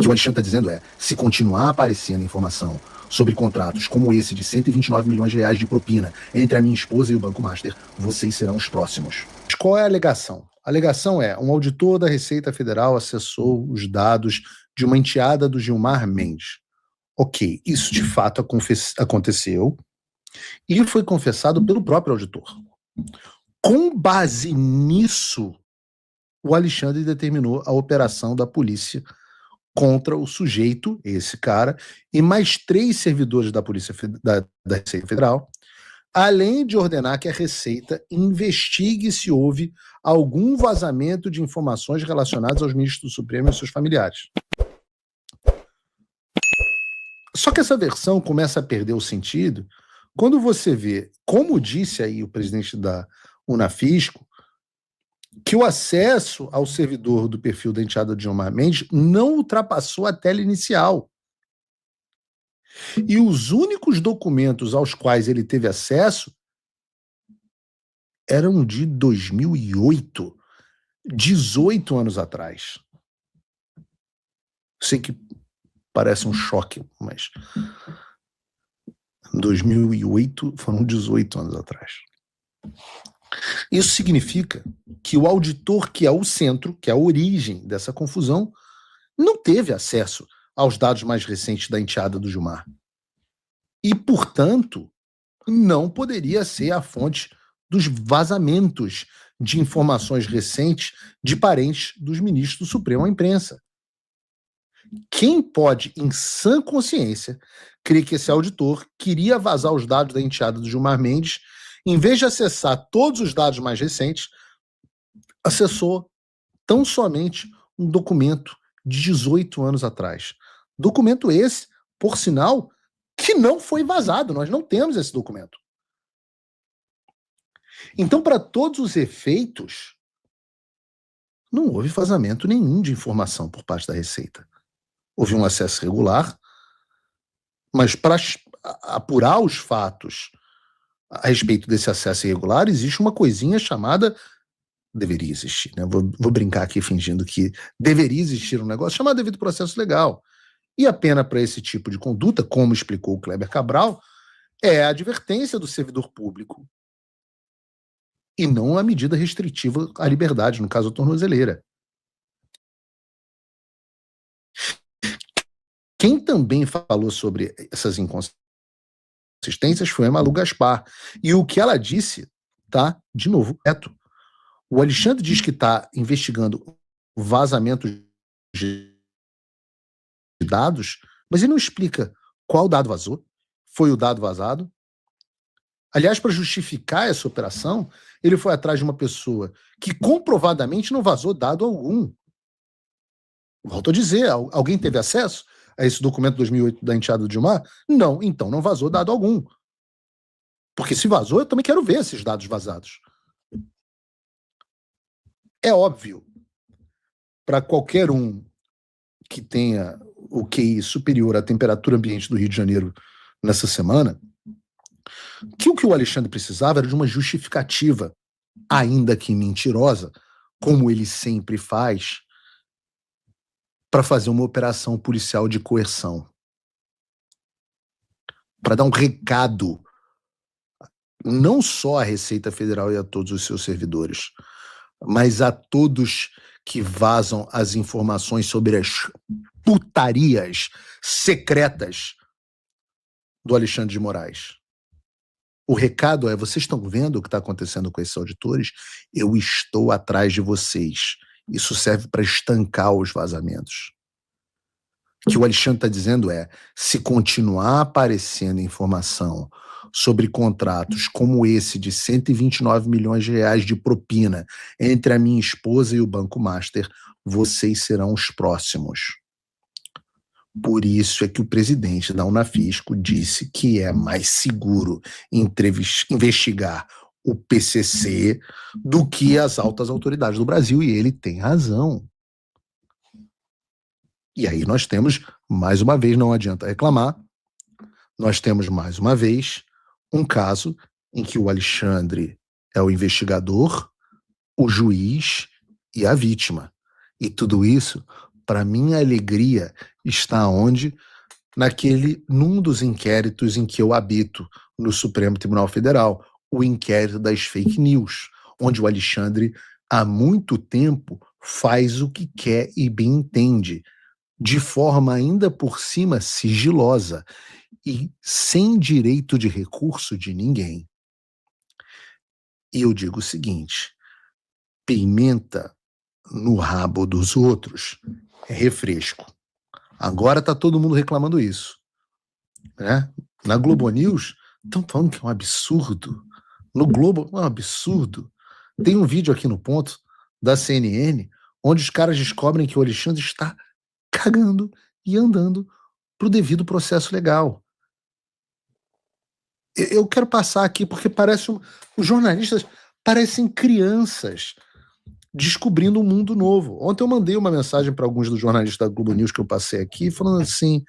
que o Alexandre está dizendo é, se continuar aparecendo informação sobre contratos como esse de 129 milhões de reais de propina entre a minha esposa e o Banco Master, vocês serão os próximos. Qual é a alegação? A alegação é, um auditor da Receita Federal acessou os dados de uma enteada do Gilmar Mendes. Ok, isso de fato aconteceu e foi confessado pelo próprio auditor. Com base nisso, o Alexandre determinou a operação da polícia contra o sujeito, esse cara, e mais 3 servidores da Polícia da Receita Federal, além de ordenar que a Receita investigue se houve algum vazamento de informações relacionadas aos ministros do Supremo e seus familiares. Só que essa versão começa a perder o sentido quando você vê, como disse aí o presidente da Unafisco, que o acesso ao servidor do perfil da enteada de Gilmar Mendes não ultrapassou a tela inicial. E os únicos documentos aos quais ele teve acesso eram de 2008, 18 anos atrás. Sei que parece um choque, mas 2008 foram 18 anos atrás. Isso significa que o auditor, que é o centro, que é a origem dessa confusão, não teve acesso aos dados mais recentes da enteada do Gilmar. E, portanto, não poderia ser a fonte dos vazamentos de informações recentes de parentes dos ministros do Supremo à imprensa. Quem pode, em sã consciência, crer que esse auditor queria vazar os dados da enteada do Gilmar Mendes, em vez de acessar todos os dados mais recentes, acessou tão somente um documento de 18 anos atrás. Documento esse, por sinal, que não foi vazado. Nós não temos esse documento. Então, para todos os efeitos, não houve vazamento nenhum de informação por parte da Receita. Houve um acesso regular, mas para apurar os fatos a respeito desse acesso irregular, existe uma coisinha chamada... Deveria existir, né? Vou brincar aqui fingindo que deveria existir um negócio chamado devido processo legal. E a pena para esse tipo de conduta, como explicou o Kleber Cabral, é a advertência do servidor público e não a medida restritiva à liberdade, no caso a tornozeleira. Quem também falou sobre essas inconsistências foi a Malu Gaspar. E o que ela disse tá, de novo, correto. O Alexandre diz que está investigando vazamento de dados, mas ele não explica qual dado vazou, foi o dado vazado. Aliás, para justificar essa operação, ele foi atrás de uma pessoa que comprovadamente não vazou dado algum. Volto a dizer, alguém teve acesso a esse documento 2008 da enteada do Gilmar? Não, então não vazou dado algum. Porque se vazou, eu também quero ver esses dados vazados. É óbvio, para qualquer um que tenha o QI superior à temperatura ambiente do Rio de Janeiro nessa semana, que o que o Alexandre precisava era de uma justificativa, ainda que mentirosa, como ele sempre faz, para fazer uma operação policial de coerção. Para dar um recado, não só à Receita Federal e a todos os seus servidores, mas a todos que vazam as informações sobre as putarias secretas do Alexandre de Moraes. O recado é, vocês estão vendo o que está acontecendo com esses auditores? Eu estou atrás de vocês. Isso serve para estancar os vazamentos. O que o Alexandre está dizendo é, se continuar aparecendo informação sobre contratos como esse de 129 milhões de reais de propina entre a minha esposa e o Banco Master, vocês serão os próximos. Por isso é que o presidente da Unafisco disse que é mais seguro investigar o PCC do que as altas autoridades do Brasil, e ele tem razão. E aí nós temos, mais uma vez, não adianta reclamar, nós temos mais uma vez um caso em que o Alexandre é o investigador, o juiz e a vítima. E tudo isso, para minha alegria está onde? Num dos inquéritos em que eu habito no Supremo Tribunal Federal, o inquérito das fake news, onde o Alexandre, há muito tempo, faz o que quer e bem entende, de forma ainda por cima sigilosa e sem direito de recurso de ninguém. E eu digo o seguinte: pimenta no rabo dos outros é refresco. Agora tá todo mundo reclamando isso, né? Na Globo News estão falando que é um absurdo. No Globo é um absurdo. Tem um vídeo aqui no Ponto da CNN onde os caras descobrem que o Alexandre está cagando e andando pro devido processo legal. Eu quero passar aqui porque os jornalistas parecem crianças descobrindo um mundo novo. Ontem eu mandei uma mensagem para alguns dos jornalistas da Globo News que eu passei aqui, falando assim: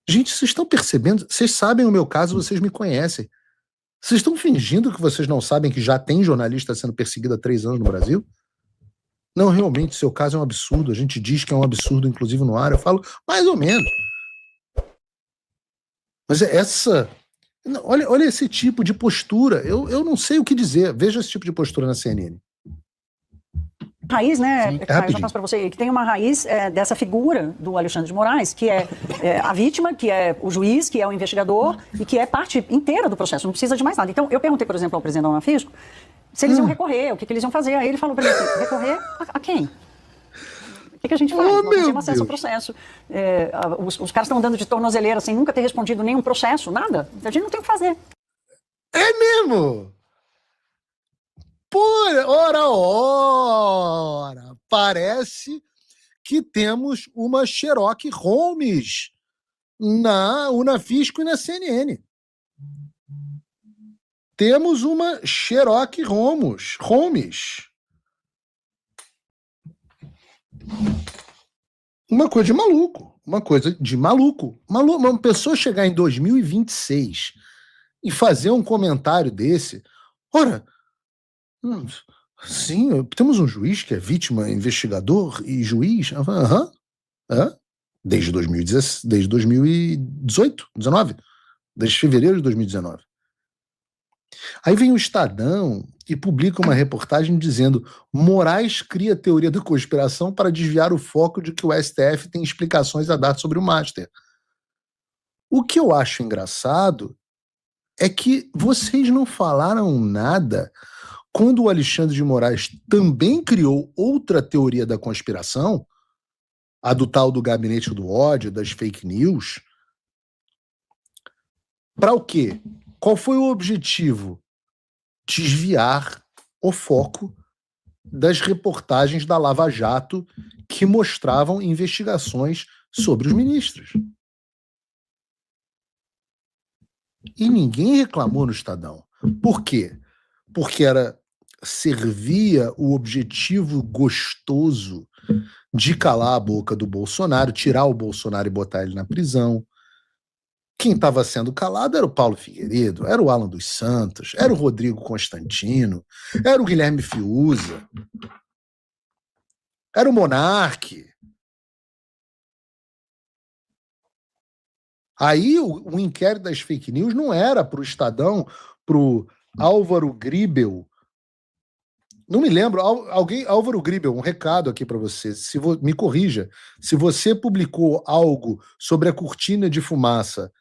gente, vocês estão percebendo? Vocês sabem o meu caso, vocês me conhecem. Vocês estão fingindo que vocês não sabem que já tem jornalista sendo perseguido há 3 anos no Brasil? Não, realmente, seu caso é um absurdo. A gente diz que é um absurdo, inclusive no ar. Eu falo, mais ou menos. Mas olha esse tipo de postura. Eu não sei o que dizer. Veja esse tipo de postura na CNN. Raiz, né, Caio, já passo para você, que tem uma raiz dessa figura do Alexandre de Moraes, que é a vítima, que é o juiz, que é o investigador e que é parte inteira do processo, não precisa de mais nada. Então, eu perguntei, por exemplo, ao presidente da Unafisco se eles iam recorrer, o que eles iam fazer. Aí ele falou para mim assim, recorrer a quem? O que a gente faz? Nós não temos acesso ao processo. Os caras estão andando de tornozeleira sem nunca ter respondido nenhum processo, nada. A gente não tem o que fazer. É mesmo? Ora, parece que temos uma Sherlock Holmes na Unafisco e na CNN. Temos uma Sherlock Holmes. Uma coisa de maluco. Uma pessoa chegar em 2026 e fazer um comentário desse. Ora, sim, temos um juiz que é vítima, investigador e juiz. Desde 2018, 19, desde fevereiro de 2019. Aí vem o Estadão e publica uma reportagem dizendo: Moraes cria teoria da conspiração para desviar o foco de que o STF tem explicações a dar sobre o Master. O que eu acho engraçado é que vocês não falaram nada quando o Alexandre de Moraes também criou outra teoria da conspiração, a do tal do gabinete do ódio, das fake news. Para o quê? Qual foi o objetivo? Desviar o foco das reportagens da Lava Jato que mostravam investigações sobre os ministros. E ninguém reclamou no Estadão. Por quê? Porque servia o objetivo gostoso de calar a boca do Bolsonaro, tirar o Bolsonaro e botar ele na prisão. Quem estava sendo calado era o Paulo Figueiredo, era o Alan dos Santos, era o Rodrigo Constantino, era o Guilherme Fiuza, era o Monarque. Aí o inquérito das fake news não era para o Estadão, para o Álvaro Gribel. Não me lembro. Álvaro Gribel, um recado aqui para você. Me corrija. Se você publicou algo sobre a cortina de fumaça,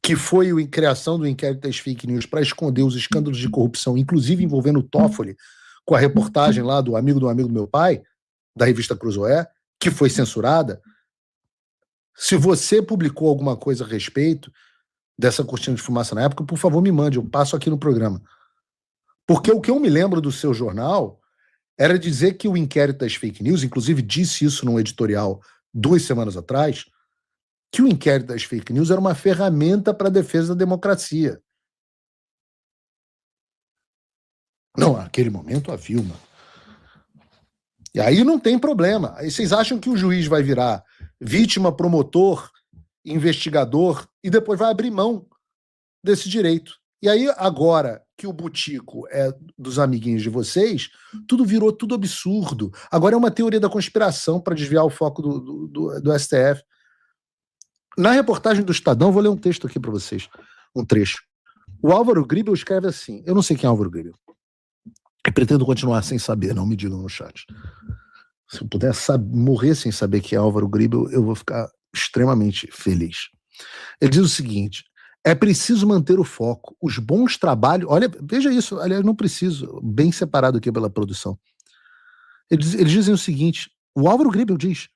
que foi a criação do inquérito das fake news para esconder os escândalos de corrupção, inclusive envolvendo o Toffoli, com a reportagem lá do amigo do meu pai, da revista Cruzoé, que foi censurada. Se você publicou alguma coisa a respeito dessa cortina de fumaça na época, por favor, me mande, eu passo aqui no programa. Porque o que eu me lembro do seu jornal era dizer que o inquérito das fake news, inclusive disse isso num editorial 2 semanas atrás, que o inquérito das fake news era uma ferramenta para a defesa da democracia. Não, naquele momento havia uma. E aí não tem problema. Aí vocês acham que o juiz vai virar vítima, promotor, investigador e depois vai abrir mão desse direito. E aí agora que o Butico é dos amiguinhos de vocês, tudo virou tudo absurdo. Agora é uma teoria da conspiração para desviar o foco do STF. Na reportagem do Estadão, vou ler um texto aqui para vocês, um trecho. O Álvaro Gribel escreve assim, eu não sei quem é Álvaro Gribel. Eu pretendo continuar sem saber, não me digam no chat. Se eu puder morrer sem saber quem é Álvaro Gribel, eu vou ficar extremamente feliz. Ele diz o seguinte: é preciso manter o foco, os bons trabalhos... Olha, veja isso, aliás, não preciso, bem separado aqui pela produção. Eles dizem o seguinte, o Álvaro Gribel diz,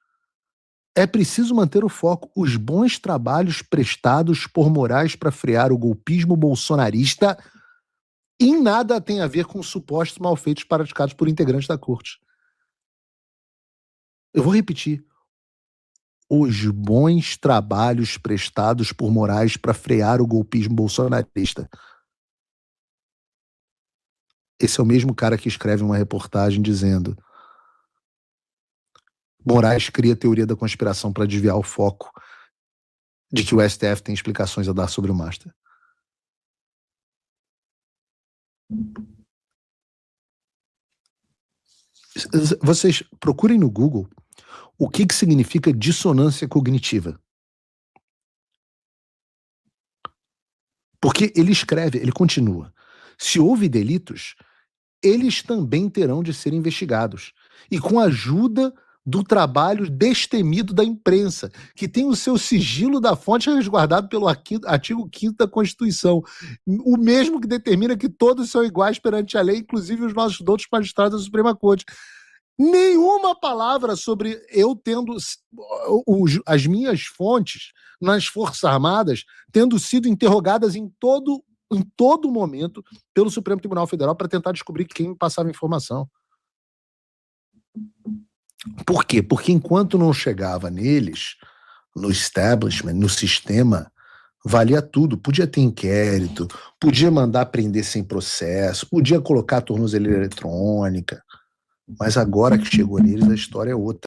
é preciso manter o foco, os bons trabalhos prestados por Moraes para frear o golpismo bolsonarista em nada tem a ver com supostos malfeitos praticados por integrantes da corte. Eu vou repetir. Os bons trabalhos prestados por Moraes para frear o golpismo bolsonarista. Esse é o mesmo cara que escreve uma reportagem dizendo: Moraes cria a teoria da conspiração para desviar o foco de que o STF tem explicações a dar sobre o Master. Vocês procurem no Google o que significa dissonância cognitiva. Porque ele escreve, ele continua, se houve delitos, eles também terão de ser investigados. E com a ajuda do trabalho destemido da imprensa, que tem o seu sigilo da fonte resguardado pelo artigo 5º da Constituição, o mesmo que determina que todos são iguais perante a lei, inclusive os nossos outros magistrados da Suprema Corte. Nenhuma palavra sobre eu tendo as minhas fontes nas Forças Armadas tendo sido interrogadas em todo momento pelo Supremo Tribunal Federal para tentar descobrir quem me passava informação. Por quê? Porque enquanto não chegava neles, no establishment, no sistema, valia tudo. Podia ter inquérito, podia mandar prender sem processo, podia colocar tornozeleira eletrônica. Mas agora que chegou neles, a história é outra.